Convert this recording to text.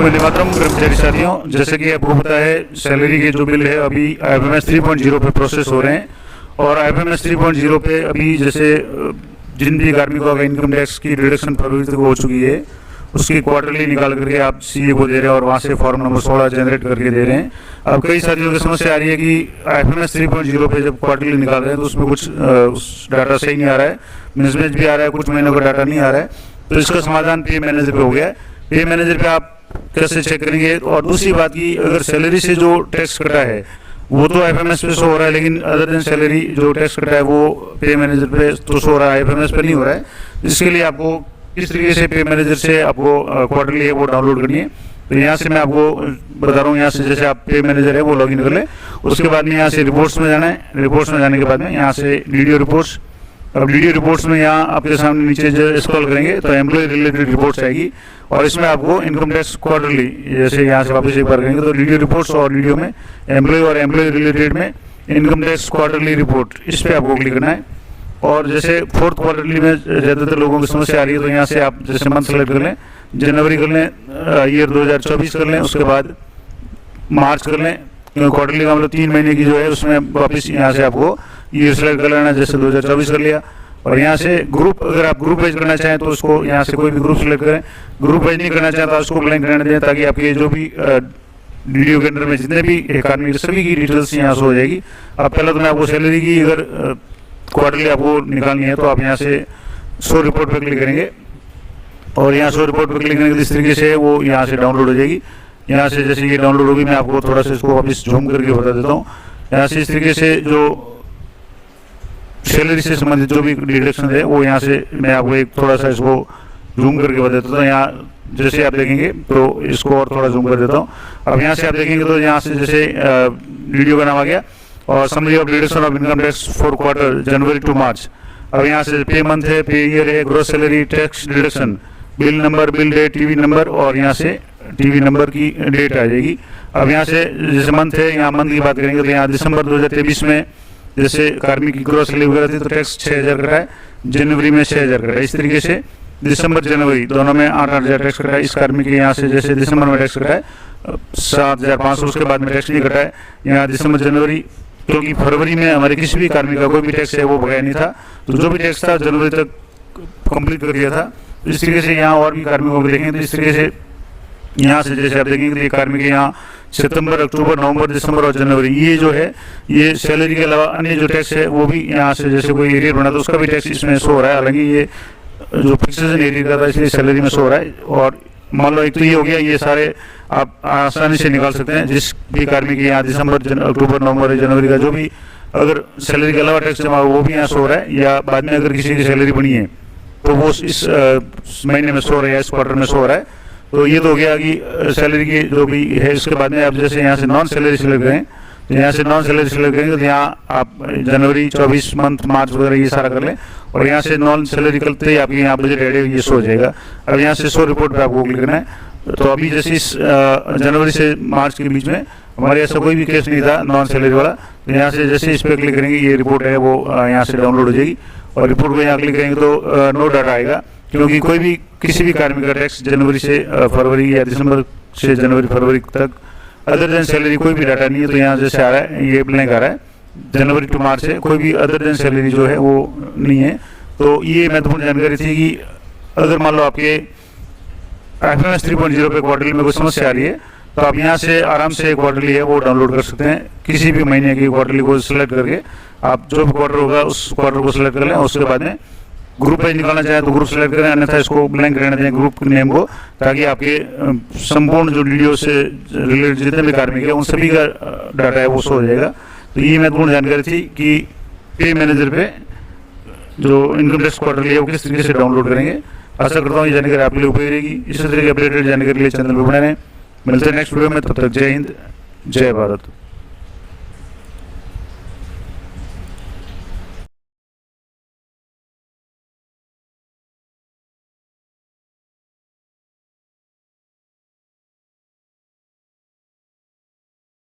वंदे मातरम कर्मचारी साथियों, जैसे कि आपको पता है सैलरी के जो बिल है अभी IFMS 3.0 पे प्रोसेस हो रहे हैं। और IFMS 3.0 पे अभी जैसे जिन भी कार्मिकों का इनकम टैक्स की डिडक्शन फरवरी तक हो चुकी है उसकी क्वार्टरली निकाल करके आप CA को दे रहे हैं और वहाँ से फॉर्म नंबर 16 जनरेट करके दे रहे हैं। अब कई साथियों की समस्या आ रही है कि IFMS 3.0 पे जब क्वार्टरली निकाल रहे हैं तो उसमें कुछ डाटा सही नहीं आ रहा है, मिसमैच भी आ रहा है, कुछ महीनों का डाटा नहीं आ रहा है। तो इसका समाधान पे मैनेजर पे हो गया है। पे मैनेजर पे आप कैसे चेक करेंगे? और दूसरी बात की, अगर सैलरी से जो टैक्स कटा है वो तो IFMS पे शो हो रहा है, लेकिन अदर देन सैलरी जो टैक्स कटा है वो पे मैनेजर पे तो शो हो रहा है, IFMS पे नहीं हो रहा है। इसके लिए आपको किस तरीके से पे मैनेजर से आपको क्वार्टरली है वो डाउनलोड करनी है। तो यहाँ से मैं आपको बता रहा हूँ, यहाँ से जैसे आप पे मैनेजर है वो लॉगिन कर ले, उसके बाद में यहाँ से रिपोर्ट्स में जाना है। रिपोर्ट्स में जाने के बाद में यहाँ से वीडियो रिपोर्ट्स, अब वीडियो रिपोर्ट्स में यहाँ आपके सामने नीचे जो स्क्रॉल करेंगे तो एम्प्लॉय रिलेटेड रिपोर्ट्स आएगी और इसमें आपको इनकम टैक्स क्वार्टरली, जैसे यहाँ से वापस एक बार करेंगे तो वीडियो रिपोर्ट्स और वीडियो में एम्प्लॉय और एम्प्लॉय रिलेटेड में इनकम टैक्स क्वार्टरली रिपोर्ट, इस पर आपको क्लिक करना है। और जैसे फोर्थ क्वार्टरली में ज़्यादातर लोगों की समस्या आ रही है तो यहाँ से आप जैसे मंथ सेलेक्ट कर लें, जनवरी कर लें, ईयर 2024 कर लें, उसके बाद मार्च कर लें, क्योंकि क्वार्टरली का मतलब 3 महीने की जो है उसमें वापस यहाँ से आपको ईयर सेलेक्ट कर लेना, जैसे 2024 कर लिया। और यहाँ से ग्रुप, अगर आप ग्रुप पेज करना चाहें तो उसको यहाँ से कोई भी ग्रुप सेलेक्ट करें। ग्रुप पेज नहीं करना चाहता उसको ब्लैंक रहने दें, ताकि आपके जो भी वीडियो के अंदर में जितने भी एक आदमी सभी की डिटेल्स यहाँ से हो जाएगी। अब पहले तो मैं आपको सैलरी की अगर क्वार्टरली आपको निकालनी है तो आप यहाँ से शो रिपोर्ट पर क्लिक करेंगे और यहाँ शो रिपोर्ट पर क्लिक करने के इस तरीके से वो यहाँ से डाउनलोड हो जाएगी। यहाँ से जैसे ये डाउनलोड होगी, मैं आपको थोड़ा सा इसको वापस जूम करके बता देता हूँ। यहाँ से इस तरीके से जो सैलरी से संबंधित जो भी डिडक्शन है वो यहाँ से मैं आपको एक थोड़ा सा इसको जूम करके बता देता हूँ। यहाँ जैसे आप देखेंगे तो इसको और थोड़ा जूम कर देता हूँ। अब यहाँ से आप देखेंगे तो यहाँ से जैसे वीडियो का नाम आ गया और summary of deduction of income tax for quarter January to March. अब यहाँ से पे मंथ है, पे ईयर है, gross salary, tax deduction, bill number, bill date, TV number और यहाँ से टीवी नंबर की डेट आ जाएगी। अब यहाँ से जैसे मंथ है, यहाँ मंथ की बात करेंगे तो यहाँ दिसंबर 2023 में जैसे कार्मिक की ग्रॉस सैलरी वगैरह थी तो टैक्स 6000 कटा है, जनवरी में 6000 कटा है। इस तरीके से दिसंबर जनवरी दोनों में 8,000 टैक्स कटा है। इस कार्मिक के यहाँ से जैसे दिसंबर में टैक्स कटा है 7,500, उसके बाद में टैक्स नहीं कटा है। यहाँ दिसंबर जनवरी, क्योंकि फरवरी में हमारे किसी भी कार्मिक का कोई भी टैक्स है वो बकाया नहीं था, तो जो भी टैक्स था जनवरी तक कंप्लीट कर दिया था। इस तरीके से यहाँ और भी कार्मिकों को देखेंगे तो इस तरीके से यहाँ से जैसे आप देखेंगे तो ये कार्मिक यहाँ सितंबर, अक्टूबर, नवंबर, दिसंबर और जनवरी, ये जो है ये सैलरी के अलावा अन्य जो टैक्स है वो भी यहाँ से जैसे कोई एरियर बना तो उसका भी टैक्स इसमें शो हो रहा है। हालांकि ये जो फिक्सेशन एरियर का था इसलिए सैलरी में शो हो रहा है। और मान लो एक तो ये हो गया, ये सारे आप आसानी से निकाल सकते हैं। जिस भी कार्मिक यहाँ दिसंबर, अक्टूबर, नवंबर, जनवरी का जो भी अगर सैलरी के अलावा टैक्स जमा हो वो भी यहाँ शो हो रहा है, या बाद में अगर किसी की सैलरी बनी है तो वो इस महीने में शो हो रहा है, इस क्वार्टर में शो हो रहा है। तो ये तो हो गया कि सैलरी की जो भी है। इसके बाद में आप जैसे यहाँ से नॉन सैलरी सेलेक्ट करें तो यहाँ से नॉन सैलरी सेलेक्ट करेंगे तो यहाँ आप जनवरी, 24 मंथ, मार्च वगैरह ये सारा कर लें और यहाँ से नॉन सैलरी करते ही आपके यहाँ बजट एड ये शो हो जाएगा। अब यहाँ से शो रिपोर्ट पे आपको क्लिक करना है। तो अभी जैसे इस जनवरी से मार्च के बीच में हमारे ऐसा कोई भी केस नहीं था नॉन सैलरी वाला, तो यहाँ से जैसे इस पर क्लिक करेंगे ये रिपोर्ट है वो यहाँ से डाउनलोड हो जाएगी और रिपोर्ट को यहाँ क्लिक करेंगे तो नो डाटा आएगा, क्योंकि कोई भी किसी भी कार्मिक का टैक्स जनवरी से फरवरी या दिसंबर से जनवरी, फरवरी तक अदर देन सैलरी कोई भी डाटा नहीं है। तो यहाँ जैसे आ रहा है ये ब्लैंक आ रहा है, जनवरी टू मार्च है, कोई भी अदर देन सैलरी जो है वो नहीं है। तो ये महत्वपूर्ण जानकारी थी कि अगर मान लो आपके IFMS 3.0 पे क्वार्टरली में कोई समस्या आ रही है तो आप यहाँ से आराम से क्वार्टरली है वो डाउनलोड कर सकते हैं। किसी भी महीने की क्वार्टरली को सिलेक्ट करके आप जो भी क्वार्टर होगा उस क्वार्टर को सिलेक्ट कर लें। उसके बाद में ग्रुप पेज निकालना चाहे तो ग्रुप सेलेक्ट करें, अन्यथा इसको ब्लैंक रहने दें ग्रुप नेम को, ताकि आपके संपूर्ण जो वीडियो से रिलेटेड जितने भी कार्मिक है उन सभी का डाटा है वो शो हो जाएगा। तो ये महत्वपूर्ण जानकारी थी कि पे मैनेजर पे जो इनकम टैक्स क्वार्टरली है वो किस तरीके से डाउनलोड करेंगे। आशा करता हूँ ये जानकारी आपके लिए उपयोगी रहेगी। इसी तरह की अपडेटेड जानकारी के लिए चैनल पर बने रहें। मिलते हैं नेक्स्ट वीडियो में, तब तक जय हिंद, जय भारत।